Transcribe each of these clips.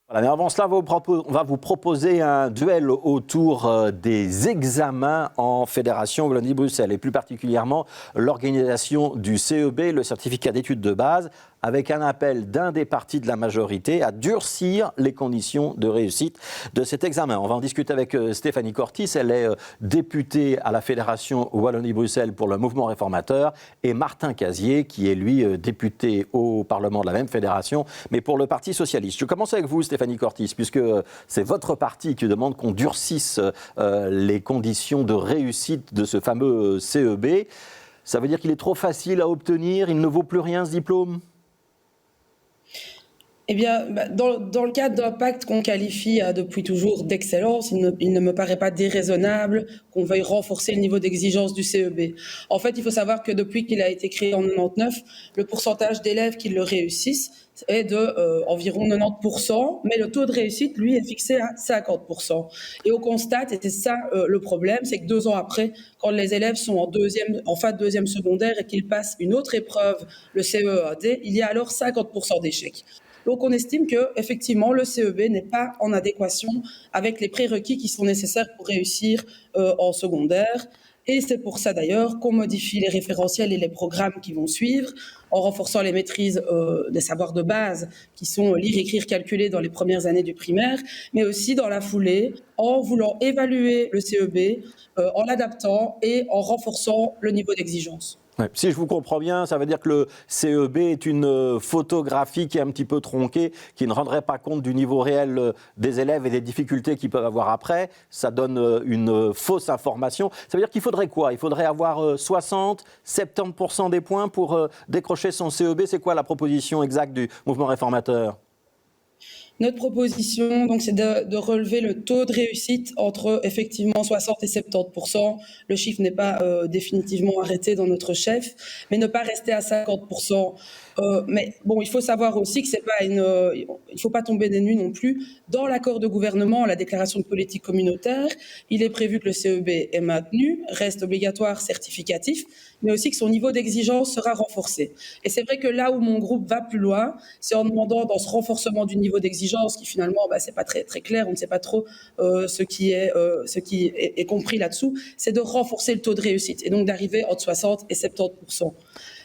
Voilà, mais avant cela, on va vous proposer un duel autour des examens en Fédération Wallonie-Bruxelles et plus particulièrement l'organisation du CEB, le certificat d'études de base, avec un appel d'un des partis de la majorité à durcir les conditions de réussite de cet examen. On va en discuter avec Stéphanie Cortis, elle est députée à la Fédération Wallonie-Bruxelles pour le mouvement réformateur, et Martin Casier, qui est lui député au Parlement de la même fédération, mais pour le Parti socialiste. Je commence avec vous, Stéphanie Cortis, puisque c'est votre parti qui demande qu'on durcisse les conditions de réussite de ce fameux CEB. Ça veut dire qu'il est trop facile à obtenir, il ne vaut plus rien ce diplôme ? Eh bien, dans le cadre d'un pacte qu'on qualifie depuis toujours d'excellence, il ne me paraît pas déraisonnable qu'on veuille renforcer le niveau d'exigence du CEB. En fait, il faut savoir que depuis qu'il a été créé en 99, le pourcentage d'élèves qui le réussissent est de environ 90%, mais le taux de réussite, lui, est fixé à 50%. Et on constate, et c'est ça le problème, c'est que 2 ans après, quand les élèves sont en fin de deuxième secondaire et qu'ils passent une autre épreuve, le CE1D, il y a alors 50% d'échecs. Donc on estime que effectivement le CEB n'est pas en adéquation avec les prérequis qui sont nécessaires pour réussir en secondaire. Et c'est pour ça d'ailleurs qu'on modifie les référentiels et les programmes qui vont suivre en renforçant les maîtrises des savoirs de base qui sont lire, écrire, calculer dans les premières années du primaire, mais aussi dans la foulée en voulant évaluer le CEB, en l'adaptant et en renforçant le niveau d'exigence. Ouais. Si je vous comprends bien, ça veut dire que le CEB est une photographie qui est un petit peu tronquée, qui ne rendrait pas compte du niveau réel des élèves et des difficultés qu'ils peuvent avoir après. Ça donne une fausse information. Ça veut dire qu'il faudrait quoi ? Il faudrait avoir 60, 70% des points pour décrocher son CEB. C'est quoi la proposition exacte du mouvement réformateur ? Notre proposition, donc, c'est de relever le taux de réussite entre effectivement 60 et 70%. Le chiffre n'est pas définitivement arrêté dans notre chef, mais ne pas rester à 50%. Mais bon, il faut savoir aussi que c'est pas il faut pas tomber des nues non plus. Dans l'accord de gouvernement, la déclaration de politique communautaire, il est prévu que le CEB est maintenu, reste obligatoire, certificatif, mais aussi que son niveau d'exigence sera renforcé. Et c'est vrai que là où mon groupe va plus loin, c'est en demandant dans ce renforcement du niveau d'exigence qui finalement, c'est pas très très clair, on ne sait pas trop ce qui est compris là-dessous, c'est de renforcer le taux de réussite et donc d'arriver entre 60 et 70%.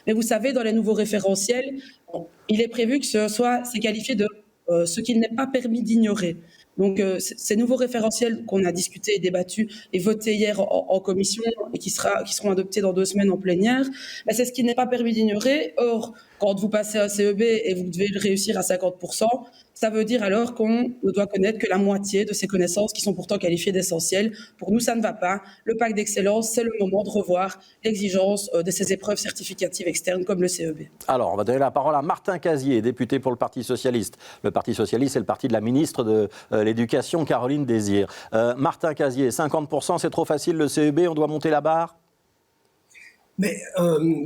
Mais vous savez, dans les nouveaux référentiels, il est prévu que c'est qualifié de ce qu'il n'est pas permis d'ignorer. Donc, ces nouveaux référentiels qu'on a discutés et débattus et votés hier en commission et qui seront adoptés dans 2 semaines en plénière, c'est ce qui n'est pas permis d'ignorer. Or, quand vous passez un CEB et vous devez le réussir à 50%, ça veut dire alors qu'on ne doit connaître que la moitié de ces connaissances qui sont pourtant qualifiées d'essentielles. Pour nous, ça ne va pas. Le pacte d'excellence, c'est le moment de revoir l'exigence de ces épreuves certificatives externes comme le CEB. Alors, on va donner la parole à Martin Casier, député pour le Parti socialiste. Le Parti socialiste, c'est le parti de la ministre de l'Éducation, Caroline Désir. Martin Casier, 50%, c'est trop facile le CEB, on doit monter la barre ? Mais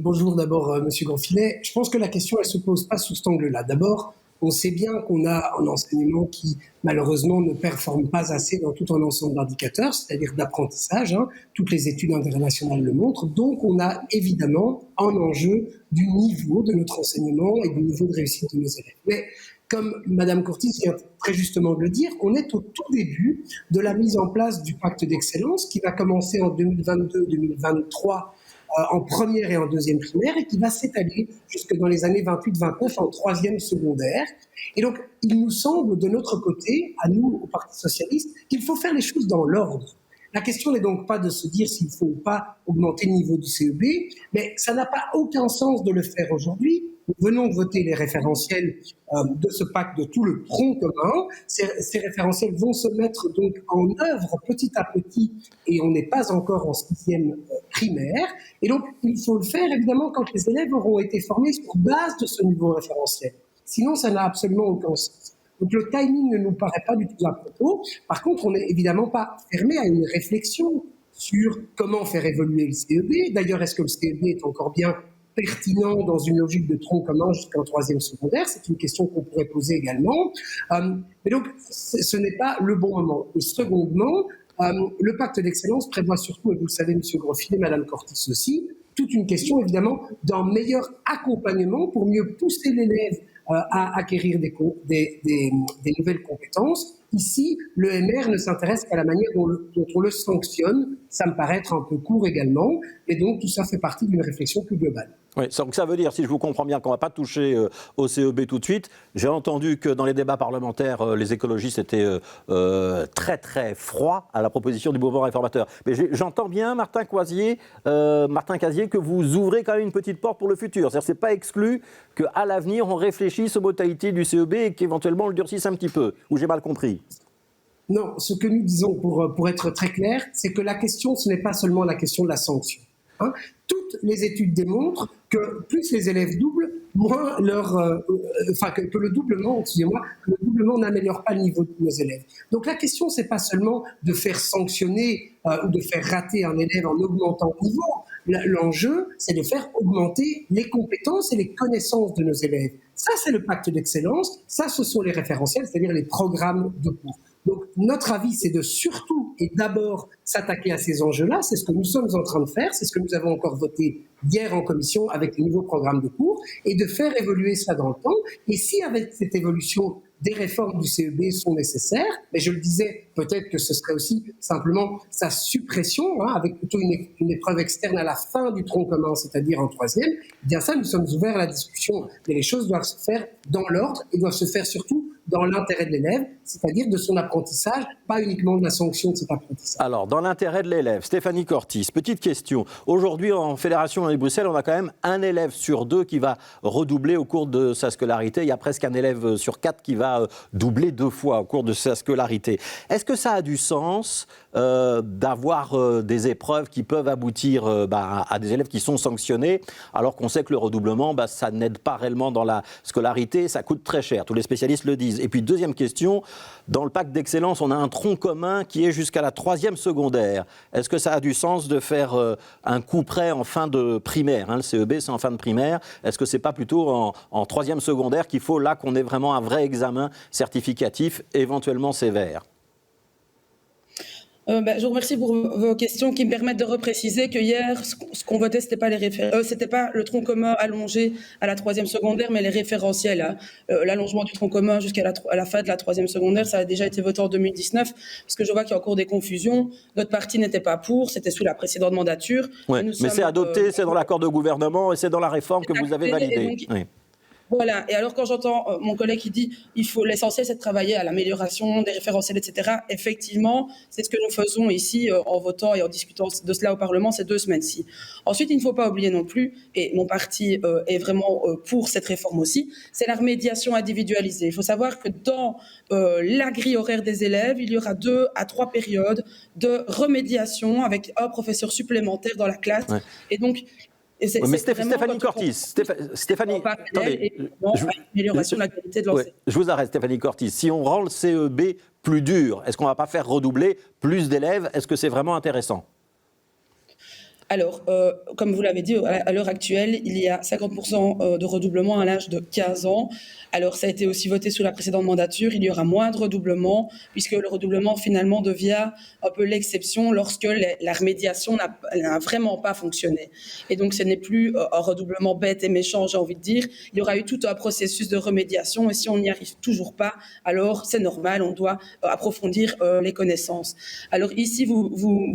bonjour d'abord, Monsieur Granfinet. Je pense que la question, elle se pose pas sous cet angle-là. D'abord, on sait bien qu'on a un enseignement qui, malheureusement, ne performe pas assez dans tout un ensemble d'indicateurs, c'est-à-dire d'apprentissage. Toutes les études internationales le montrent. Donc, on a évidemment un enjeu du niveau de notre enseignement et du niveau de réussite de nos élèves. Mais comme Madame Cortis vient très justement de le dire, on est au tout début de la mise en place du pacte d'excellence qui va commencer en 2022-2023 en première et en deuxième primaire et qui va s'étaler jusque dans les années 28-29 en troisième secondaire. Et donc, il nous semble de notre côté, à nous, au Parti socialiste, qu'il faut faire les choses dans l'ordre. La question n'est donc pas de se dire s'il faut ou pas augmenter le niveau du CEB, mais ça n'a pas aucun sens de le faire aujourd'hui. Nous venons de voter les référentiels de ce pacte, de tout le tronc commun. Ces référentiels vont se mettre donc en œuvre petit à petit et on n'est pas encore en 6e primaire. Et donc, il faut le faire évidemment quand les élèves auront été formés sur base de ce nouveau référentiel. Sinon, ça n'a absolument aucun sens. Donc le timing ne nous paraît pas du tout à propos. Par contre, on n'est évidemment pas fermé à une réflexion sur comment faire évoluer le CEB. D'ailleurs, est-ce que le CEB est encore bien pertinent dans une logique de tronc commun jusqu'en troisième secondaire? C'est une question qu'on pourrait poser également. Mais donc, ce n'est pas le bon moment. Et secondement, Le pacte d'excellence prévoit surtout, et vous le savez, M. Grosfilet, Mme Cortis aussi, toute une question évidemment d'un meilleur accompagnement pour mieux pousser l'élève à acquérir des nouvelles compétences. Ici, le MR ne s'intéresse qu'à la manière dont on le sanctionne. Ça me paraît être un peu court également. Et donc, tout ça fait partie d'une réflexion plus globale. Oui, donc ça veut dire, si je vous comprends bien, qu'on ne va pas toucher au CEB tout de suite. J'ai entendu que dans les débats parlementaires, les écologistes étaient très très froids à la proposition du mouvement réformateur. Mais j'entends bien, Martin Casier, que vous ouvrez quand même une petite porte pour le futur. C'est-à-dire que ce n'est pas exclu qu'à l'avenir, on réfléchisse aux modalités du CEB et qu'éventuellement on le durcisse un petit peu. Ou j'ai mal compris? Non, ce que nous disons, pour être très clair, c'est que la question, ce n'est pas seulement la question de la sanction. Toutes les études démontrent que plus les élèves doublent, moins que le doublement n'améliore pas le niveau de nos élèves. Donc la question, c'est pas seulement de faire sanctionner ou de faire rater un élève en augmentant le niveau. L'enjeu, c'est de faire augmenter les compétences et les connaissances de nos élèves. Ça, c'est le pacte d'excellence. Ça, ce sont les référentiels, c'est-à-dire les programmes de cours. Donc, notre avis, c'est de surtout et d'abord s'attaquer à ces enjeux-là. C'est ce que nous sommes en train de faire. C'est ce que nous avons encore voté hier en commission avec les nouveaux programmes de cours et de faire évoluer ça dans le temps. Et si avec cette évolution, des réformes du CEB sont nécessaires, mais je le disais, peut-être que ce serait aussi simplement sa suppression, avec plutôt une épreuve externe à la fin du tronc commun, c'est-à-dire en troisième, eh bien ça, nous sommes ouverts à la discussion. Mais les choses doivent se faire dans l'ordre et doivent se faire surtout dans l'intérêt de l'élève, c'est-à-dire de son apprentissage, pas uniquement de la sanction de cet apprentissage. Alors, dans l'intérêt de l'élève, Stéphanie Cortis, petite question. Aujourd'hui, en Fédération Wallonie-Bruxelles, on a quand même un élève sur 2 qui va redoubler au cours de sa scolarité. Il y a presque un élève sur 4 qui va doubler 2 fois au cours de sa scolarité. Est-ce que ça a du sens d'avoir des épreuves qui peuvent aboutir à des élèves qui sont sanctionnés, alors qu'on sait que le redoublement, ça n'aide pas réellement dans la scolarité, ça coûte très cher, tous les spécialistes le disent. Et puis deuxième question, dans le pacte d'excellence, on a un tronc commun qui est jusqu'à la 3e secondaire. Est-ce que ça a du sens de faire un coup près en fin de primaire, le CEB c'est en fin de primaire, est-ce que c'est pas plutôt en 3e secondaire qu'il faut là qu'on ait vraiment un vrai examen certificatif, éventuellement sévère? Je vous remercie pour vos questions qui me permettent de repréciser que hier, ce qu'on votait, c'était pas c'était pas le tronc commun allongé à la 3e secondaire, mais les référentiels. L'allongement du tronc commun jusqu'à la fin de la 3e secondaire, ça a déjà été voté en 2019, parce que je vois qu'il y a encore des confusions. Notre parti n'était pas pour, c'était sous la précédente mandature. Ouais, mais c'est adopté, c'est dans l'accord de gouvernement et c'est dans la réforme que vous avez validée. Oui. Voilà. Et alors, quand j'entends mon collègue qui dit l'essentiel, c'est de travailler à l'amélioration des référentiels, etc. Effectivement, c'est ce que nous faisons ici en votant et en discutant de cela au Parlement ces 2 semaines-ci. Ensuite, il ne faut pas oublier non plus, et mon parti est vraiment pour cette réforme aussi, c'est la remédiation individualisée. Il faut savoir que dans la grille horaire des élèves, il y aura 2 à 3 périodes de remédiation avec un professeur supplémentaire dans la classe. Ouais. Et donc, mais Stéphanie Cortis, Stéphanie, attendez, l'amélioration de la qualité de l'enseignement. Je vous arrête, Stéphanie Cortis. Si on rend le CEB plus dur, est-ce qu'on ne va pas faire redoubler plus d'élèves? Est-ce que c'est vraiment intéressant? Alors, comme vous l'avez dit, à l'heure actuelle, il y a 50% de redoublement à l'âge de 15 ans. Alors, ça a été aussi voté sous la précédente mandature. Il y aura moins de redoublement, puisque le redoublement, finalement, devient un peu l'exception lorsque la remédiation n'a vraiment pas fonctionné. Et donc, ce n'est plus un redoublement bête et méchant, j'ai envie de dire. Il y aura eu tout un processus de remédiation, et si on n'y arrive toujours pas, alors c'est normal, on doit approfondir les connaissances. Alors ici, vous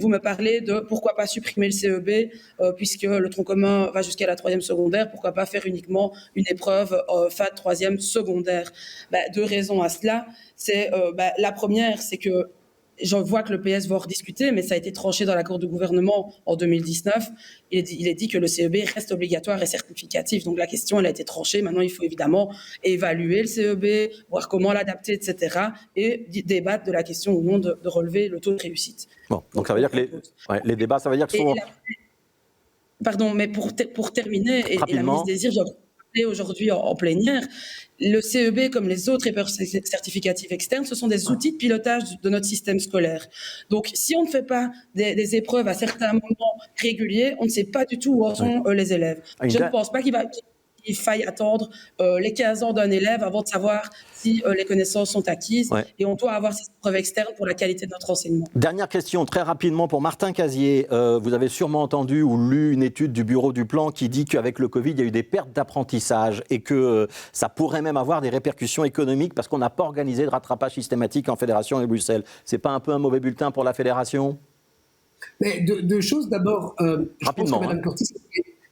me parlez de pourquoi pas supprimer le CEB, puisque le tronc commun va jusqu'à la 3e secondaire, pourquoi pas faire uniquement une épreuve fin de 3e secondaire? 2 raisons à cela. La première, c'est que je vois que le PS va en rediscuter, mais ça a été tranché dans l'accord de gouvernement en 2019. Il est dit que le CEB reste obligatoire et certificatif. Donc la question, elle a été tranchée. Maintenant, il faut évidemment évaluer le CEB, voir comment l'adapter, etc. et débattre de la question ou non de relever le taux de réussite. Bon, donc ça veut dire que les débats, ça veut dire que sont... Pardon, mais pour terminer, et la ministre Désir, j'ai rappelé aujourd'hui en plénière, le CEB, comme les autres épreuves certificatives externes, ce sont des outils de pilotage de notre système scolaire. Donc, si on ne fait pas des épreuves à certains moments réguliers, on ne sait pas du tout où en sont les élèves. Je ne pense pas qu'il qu'il faille attendre les 15 ans d'un élève avant de savoir si les connaissances sont acquises. Ouais. Et on doit avoir ces preuves externes pour la qualité de notre enseignement. Dernière question, très rapidement, pour Martin Casier. Vous avez sûrement entendu ou lu une étude du Bureau du Plan qui dit qu'avec le Covid, il y a eu des pertes d'apprentissage et que ça pourrait même avoir des répercussions économiques parce qu'on n'a pas organisé de rattrapage systématique en Fédération et Bruxelles. C'est pas un peu un mauvais bulletin pour la Fédération ? Mais deux choses. D'abord, je pense que Mme Cortis,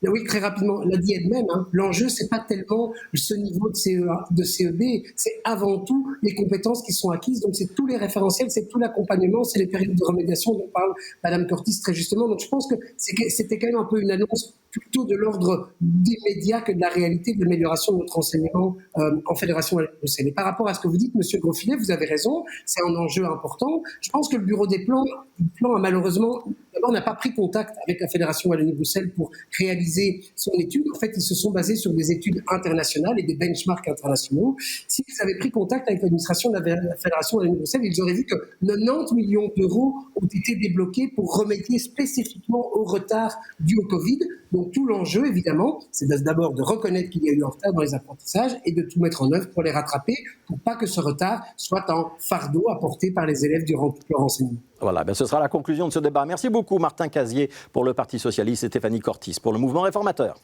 oui, très rapidement, l'a dit elle-même, hein, l'enjeu, c'est pas tellement ce niveau de CEA, de CEB, c'est avant tout les compétences qui sont acquises. Donc, c'est tous les référentiels, c'est tout l'accompagnement, c'est les périodes de remédiation dont parle Mme Cortis très justement. Donc, je pense que c'était quand même un peu une annonce plutôt de l'ordre d'immédiat que de la réalité de l'amélioration de notre enseignement en Fédération Wallonie-Bruxelles. Et par rapport à ce que vous dites, Monsieur Grosfilet, vous avez raison, c'est un enjeu important. Je pense que le Bureau des plans a malheureusement, d'abord, n'a pas pris contact avec la Fédération Wallonie-Bruxelles pour réaliser son étude. En fait, ils se sont basés sur des études internationales et des benchmarks internationaux. S'ils avaient pris contact avec l'administration de la Fédération Wallonie-Bruxelles, ils auraient vu que 90 millions d'euros ont été débloqués pour remédier spécifiquement au retard dû au Covid. Donc tout l'enjeu, évidemment, c'est d'abord de reconnaître qu'il y a eu un retard dans les apprentissages et de tout mettre en œuvre pour les rattraper, pour pas que ce retard soit un fardeau à porter par les élèves durant tout leur enseignement. Voilà, ce sera la conclusion de ce débat. Merci beaucoup Martin Casier pour le Parti Socialiste et Stéphanie Cortis pour le Mouvement Réformateur.